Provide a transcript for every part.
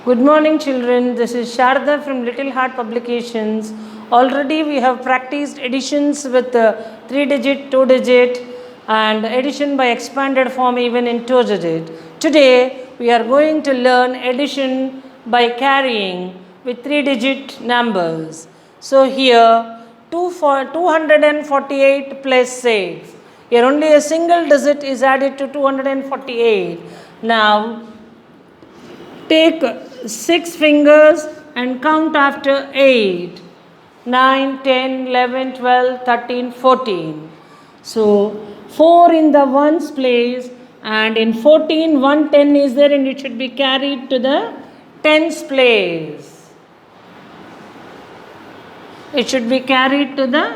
Good morning, children. This is Sharda from Little Heart Publications. Already we have practiced additions with 3-digit, 2-digit, and addition by expanded form even in 2-digit. Today we are going to learn addition by carrying with 3-digit numbers. So here 248 plus 6. Here only a single digit is added to 248. Now take 6 fingers and count after 8. 9, 10, 11, 12, 13, 14. So 4 in the ones place, and in 14, 110 is there, and it should be carried to the tens place. It should be carried to the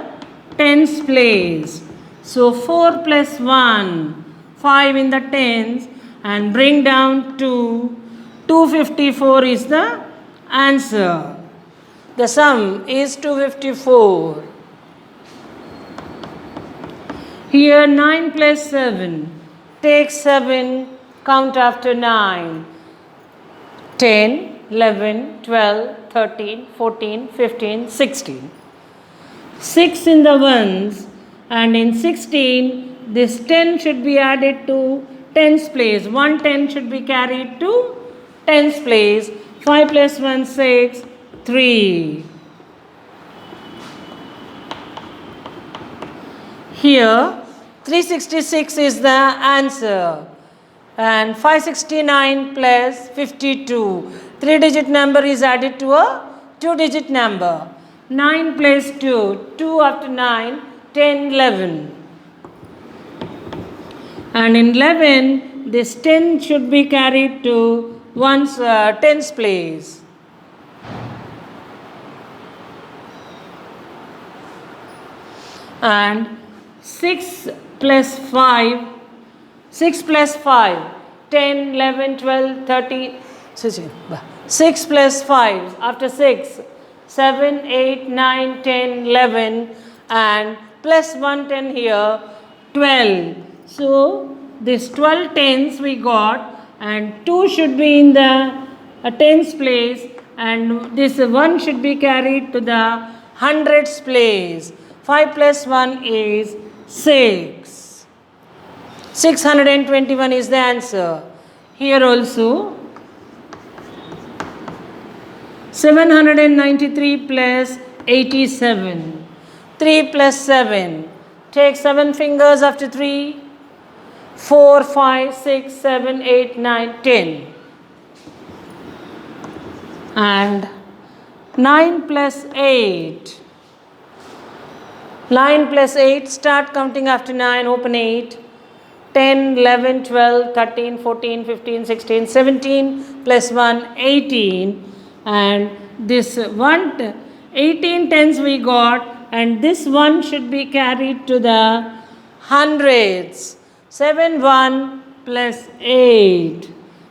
tens place. So 4 plus 1, 5 in the tens, and bring down 2. 254 is the answer. The sum is 254. Here 9 plus 7. Take 7, count after 9. 10, 11, 12, 13, 14, 15, 16. 6 in the ones, and in 16 this 10 should be added to tens place. 110 should be carried to tens place. 5 plus 1, 6, 3. Here 366 is the answer, and 569 plus 52. 3-digit number is added to a 2-digit number. 9 plus 2, 2 after 9, 10, 11. And in 11, this 10 should be carried to one's tens place. And 6 plus 5, 6 plus 5, 10, 11, 12, 13, 6 plus 5, after 6, 7, 8, 9, 10, 11, and plus 110 here, 12. So this 12 tens we got, and 2 should be in the tens place, and this 1 should be carried to the hundreds place. 5 plus 1 is 6. 621 is the answer. Here also 793 plus 87. 3 plus 7. Take 7 fingers after 3. 4, 5, 6, 7, 8, 9, 10. And 9 plus 8. 9 plus 8, start counting after 9, open 8. 10, 11, 12, 13, 14, 15, 16, 17 plus 1, 18. And this 18 tens we got, and this 1 should be carried to the hundreds. 7, 1 plus 8.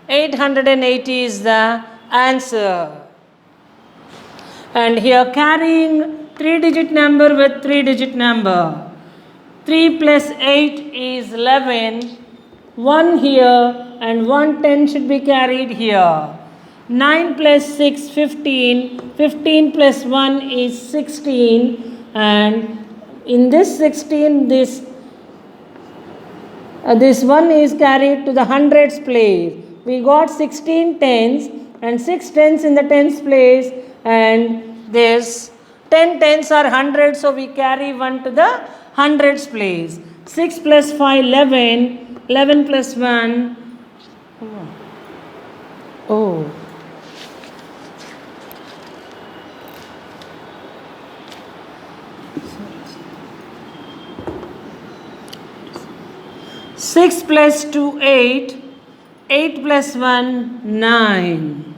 880 is the answer. And here carrying 3-digit number with 3-digit number. 3 plus 8 is 11. 1 here, and 110 should be carried here. 9 plus 6, 15. 15 plus 1 is 16. And in this 16, this 1 is carried to the hundreds place. We got 16 tens and 6 tens in the tens place, and this 10 tens are hundreds, so we carry 1 to the hundreds place. 6 plus 5, 11. 11 plus 1. Oh. 6 plus 2, 8. 8 plus 1, 9.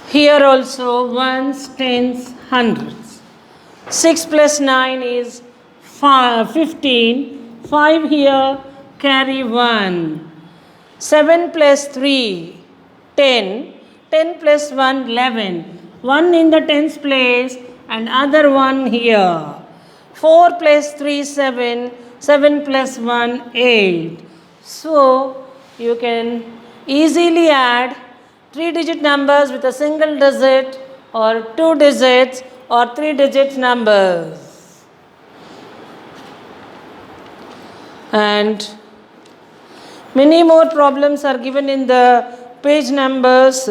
Here also ones, tens, hundreds. 6 plus 9 is 15. 5 here, carry 1. 7 plus 3, 10. 10 plus 1, 11. 1 in the tens place, and other one here. 4 plus 3, 7. 7 plus 1, 8. So you can easily add 3-digit numbers with a single digit or 2 digits or 3-digit numbers. And many more problems are given in the page numbers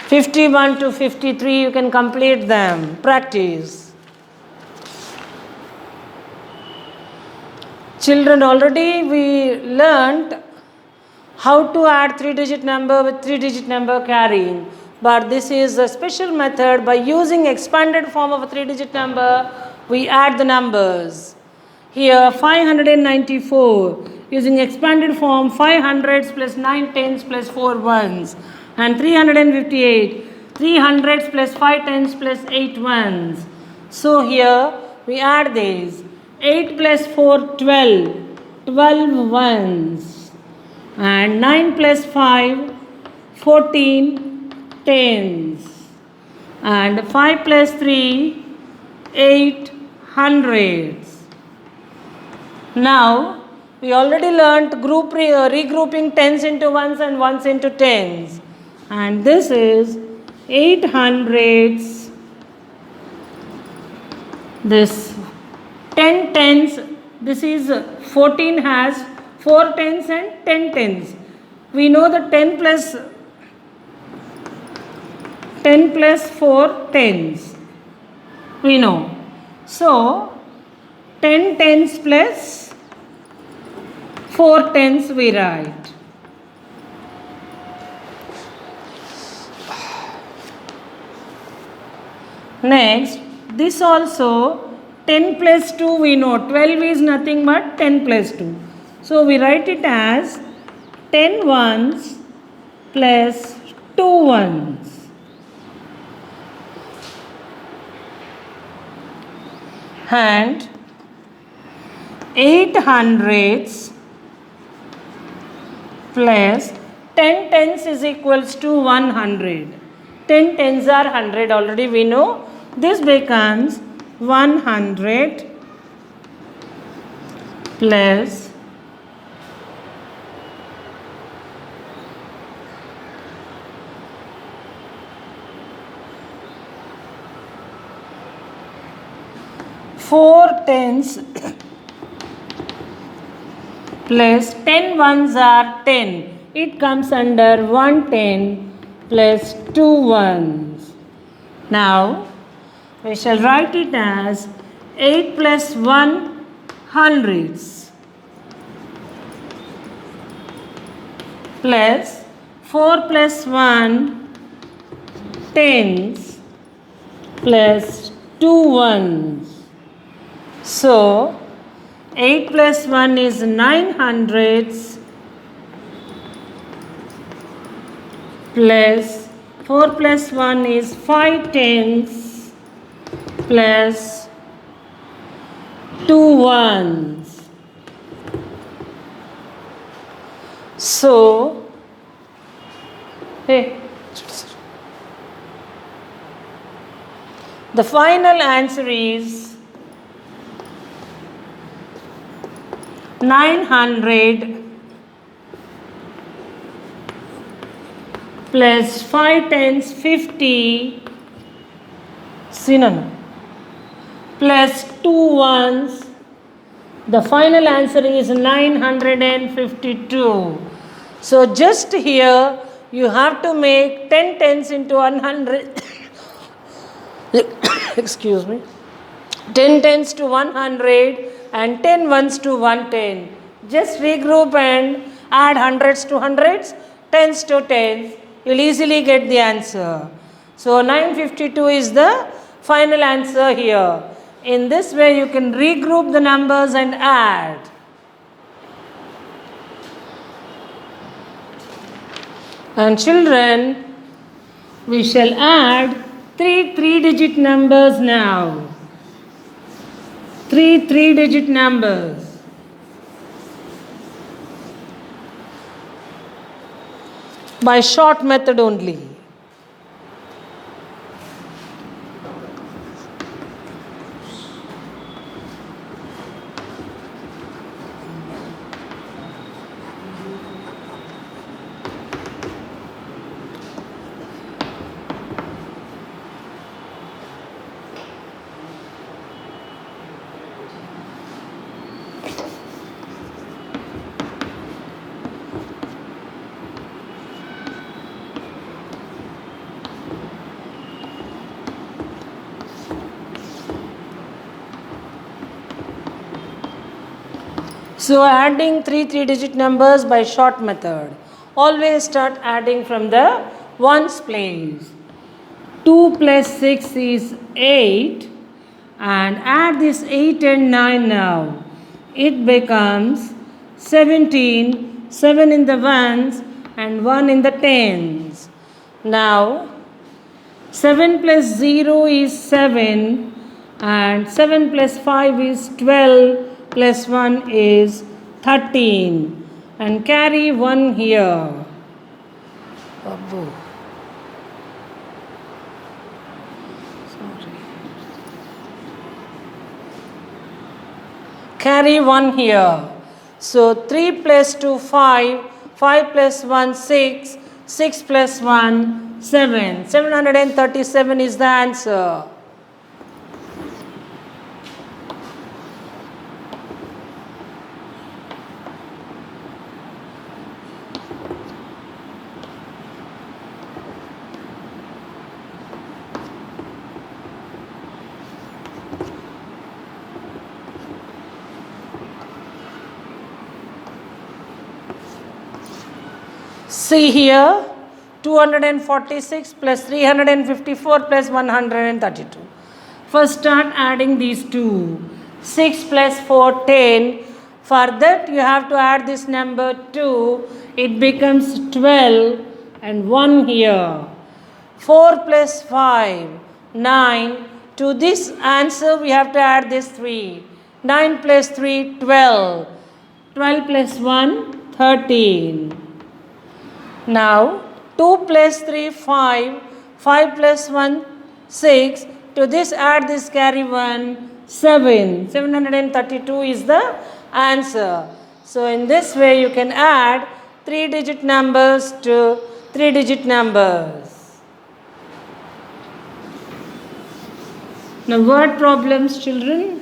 51 to 53. You can complete them. Practice. Children, already we learnt how to add 3-digit number with 3-digit number carrying. But this is a special method. By using expanded form of a 3-digit number, we add the numbers. Here 594, using expanded form, 5 hundreds plus 9 tens plus 4 ones. And 358, 3 hundreds plus 5 tens plus 8 ones. So here we add these. 8 plus 4, 12, 12 ones. And 9 plus 5, 14 tens. And 5 plus 3, 8 hundreds. Now, we already learnt regrouping tens into ones and ones into tens. And this is 8 hundreds. This 10 tens, this is 14 has 4 tens and 10 tens. We know that 10 plus 4 tens. We know. So, 10 tens plus 4 tens we write. Next, this also 10 plus 2 we know. 12 is nothing but 10 plus 2. So, we write it as 10 ones plus 2 ones. And 8 hundreds plus 10 tens is equals to 100. 10 tens are 100 already we know. This becomes 100 plus 4 tens plus 10 ones are 10. It comes under 110 plus 2 ones. Now, we shall write it as 8 plus 1 hundreds plus 4 plus 1 tens plus 2 ones. So, 8 plus 1 is 9 hundreds plus 4 plus 1 is 5 tens plus 2 ones. So, the final answer is 900 plus 5 tens 50 plus 2 ones. The final answer is 952. So just here you have to make 10 tens into 100. Excuse me. 10 tens to 100 and 10 ones to 110. Just regroup and add hundreds to hundreds, tens to tens. You'll easily get the answer. So 952 is the final answer here. In this way you can regroup the numbers and add. And children, we shall add 3 3-digit numbers now. 3 3-digit numbers. By short method only. So adding three digit numbers by short method. Always start adding from the ones place. 2 plus 6 is 8, and add this 8 and 9 now. It becomes 17, 7 in the ones and 1 in the tens. Now 7 plus 0 is 7, and 7 plus 5 is 12, plus 1 is 13, and carry 1 here. Abbo. Carry 1 here. So 3 plus 2 5, 5 plus 1 6, 6 plus 1 7. 737 is the answer. See here, 246 plus 354 plus 132. First start adding these two. 6 plus 4, 10. For that you have to add this number 2. It becomes 12 and 1 here. 4 plus 5, 9. To this answer we have to add this 3. 9 plus 3, 12. 12 plus 1, 13. Now 2 plus 3, 5. 5 plus 1, 6. To this add this carry 1, 7. 732 is the answer. So in this way you can add 3-digit numbers to 3-digit numbers. Now word problems, children.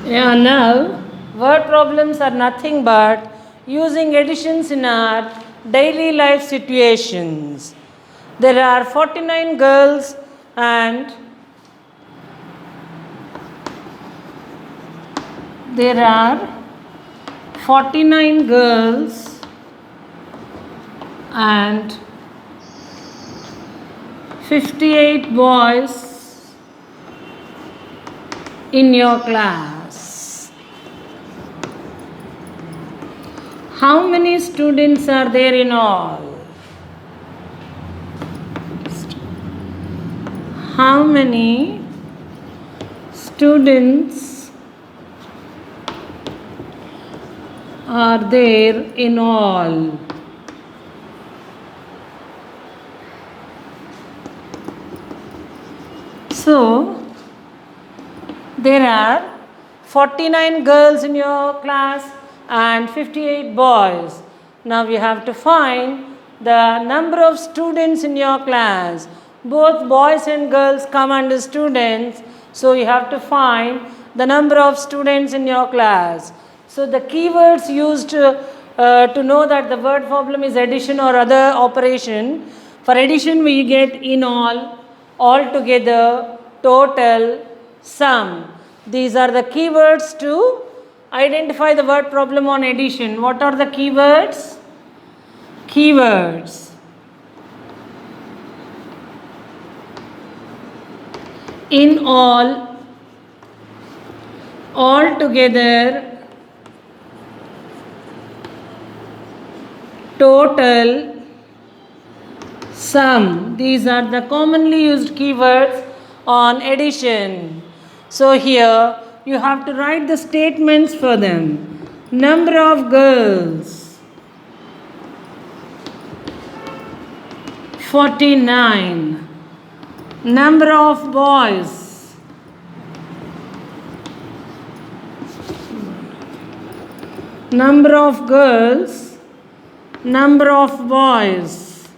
Yeah, now word problems are nothing but using additions in our daily life situations. There are 49 girls and there are 49 girls and 58 boys in your class. How many students are there in all? How many students are there in all? So, there are 49 girls in your class and 58 boys. Now you have to find the number of students in your class. Both boys and girls come under students. So you have to find the number of students in your class. So the keywords used to know that the word problem is addition or other operation. For addition we get in all together, total, sum. These are the keywords to identify the word problem on addition. What are the keywords? Keywords. In all together, total, sum. These are the commonly used keywords on addition. So here you have to write the statements for them. Number of girls, 49. Number of boys, number of girls, number of boys.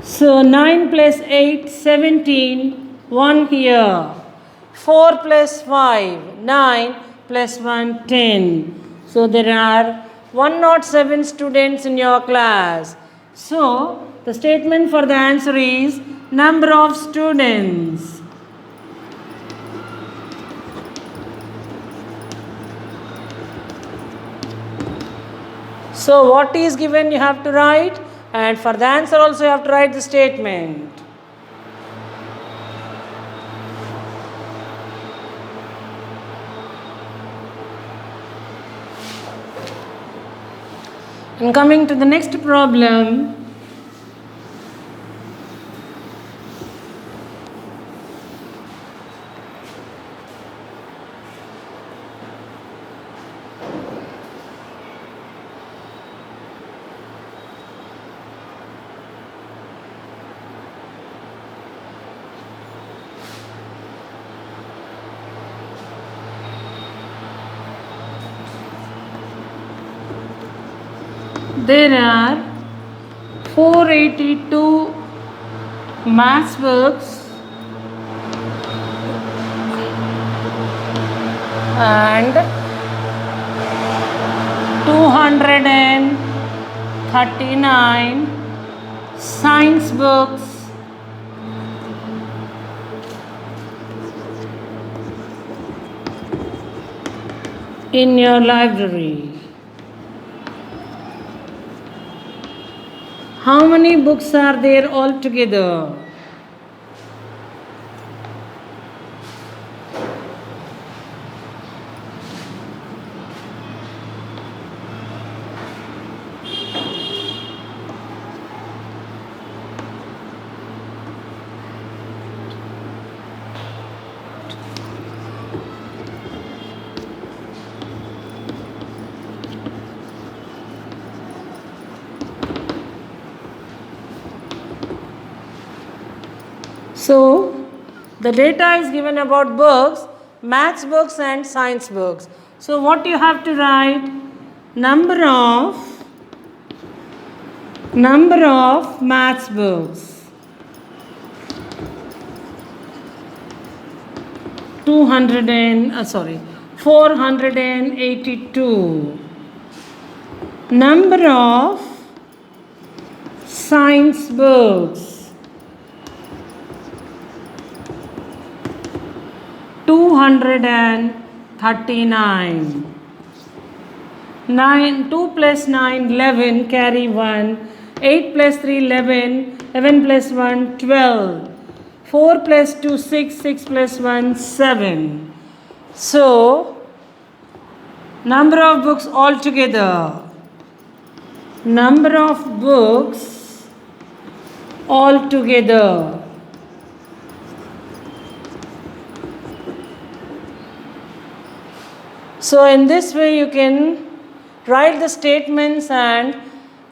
So 9 plus 8, 17, 1 here. 4 plus 5, 9 plus 1, 10. So there are 107 students in your class. So the statement for the answer is number of students. So what is given you have to write, and for the answer also you have to write the statement. And coming to the next problem. There are 482 maths books and 239 science books in your library. How many books are there altogether? So, the data is given about books, maths books and science books. So, what you have to write? Number of maths books. 482. Number of science books. 239. 2 plus 9, 11, carry 1. 8 plus 3, 11. 11 plus 1, 12. 4 plus 2, 6. 6 plus 1, 7. So, number of books altogether. Number of books altogether. So in this way you can write the statements and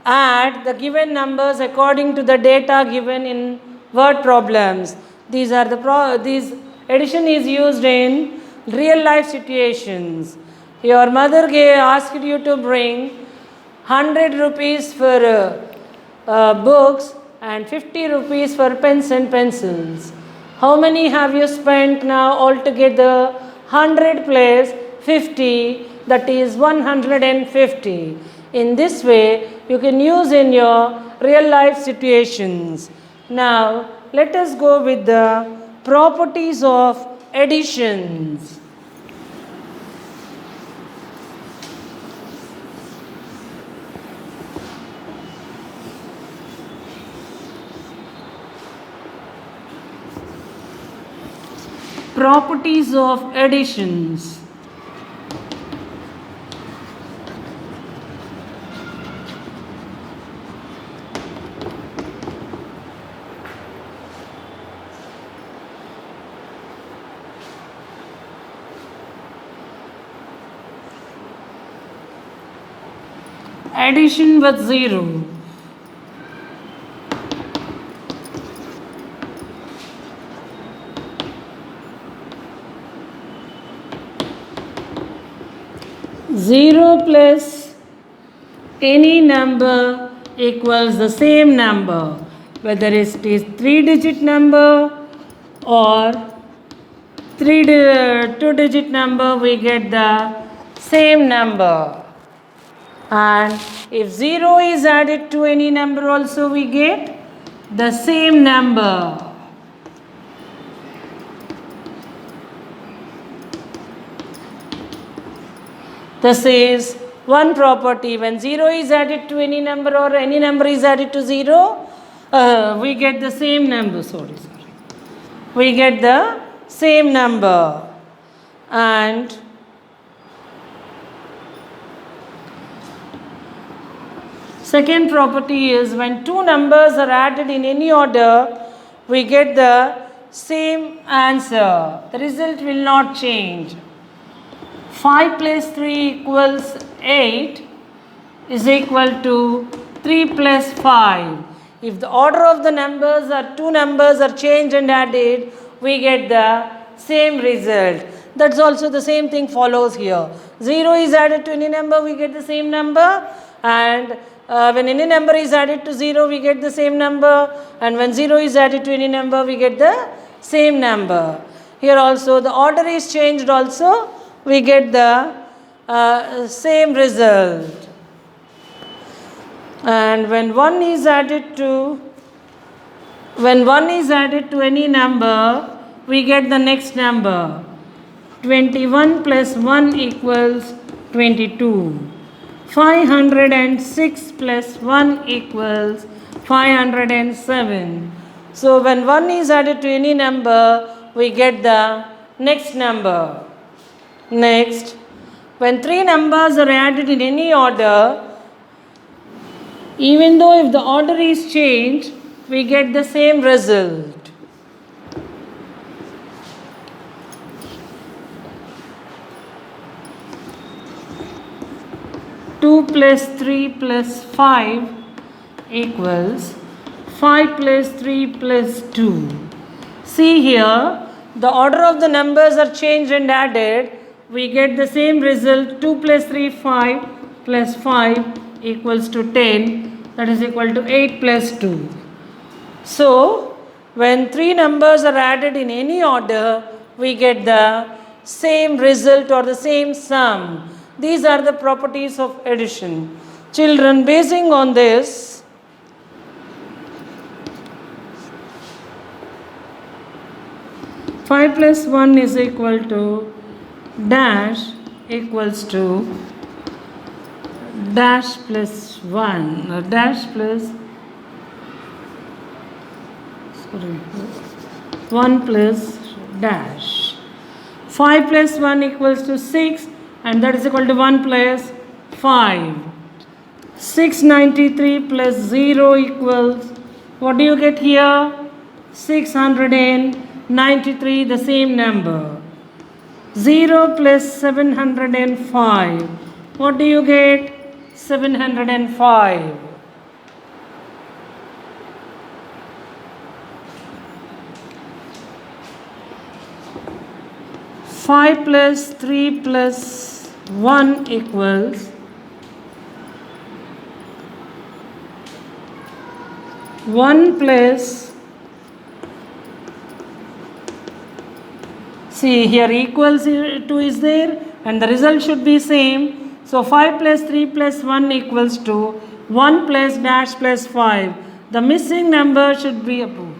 add the given numbers according to the data given in word problems. These addition is used in real life situations. Your mother asked you to bring 100 rupees for books and 50 rupees for pens and pencils. How many have you spent now altogether? 100 plus 50, that is 150. In this way you can use in your real life situations. Now let us go with the properties of additions. Properties of additions. Addition with 0. Zero plus any number equals the same number, whether it is 3-digit number or two-digit number, we get the same number. And if 0 is added to any number also, we get the same number. This is one property. When 0 is added to any number or any number is added to 0, we get the same number. We get the same number. And second property is when two numbers are added in any order, we get the same answer. The result will not change. 5 plus 3 equals 8 is equal to 3 plus 5. If the order of the numbers or two numbers are changed and added, we get the same result. That's also the same thing follows here. 0 is added to any number, we get the same number. And when any number is added to 0, we get the same number. And when 0 is added to any number, we get the same number. Here also the order is changed also, we get the same result. And when 1 is added to any number, we get the next number. 21 plus 1 equals 22. 506 plus 1 equals 507. So when 1 is added to any number, we get the next number. Next, when three numbers are added in any order, even though if the order is changed, we get the same result. Two plus 3 plus 5 equals 5 plus 3 plus 2. See here, the order of the numbers are changed and added. We get the same result. 2 plus 3, 5 plus 5 equals to 10. That is equal to 8 plus 2. So, when three numbers are added in any order, we get the same result or the same sum. These are the properties of addition. Children, basing on this, five plus 1 is equal to dash equals to dash plus 1 or dash plus 1 plus dash. 5 plus 1 equals to 6 and that is equal to 1 plus 5. 693 plus 0 equals, what do you get here? 693, the same number. 0 plus 705. What do you get? 705. 5 plus 3 plus 1 equals 1 plus, see here equals to is there and the result should be same. So 5 plus 3 plus 1 equals to 1 plus dash plus 5. The missing number should be approved.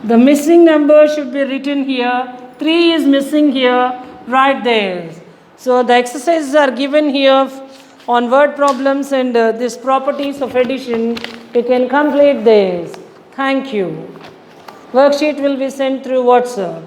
The missing number should be written here. 3 is missing here, right there. So the exercises are given here on word problems and these properties of addition. You can complete this. Thank you. Worksheet will be sent through WhatsApp.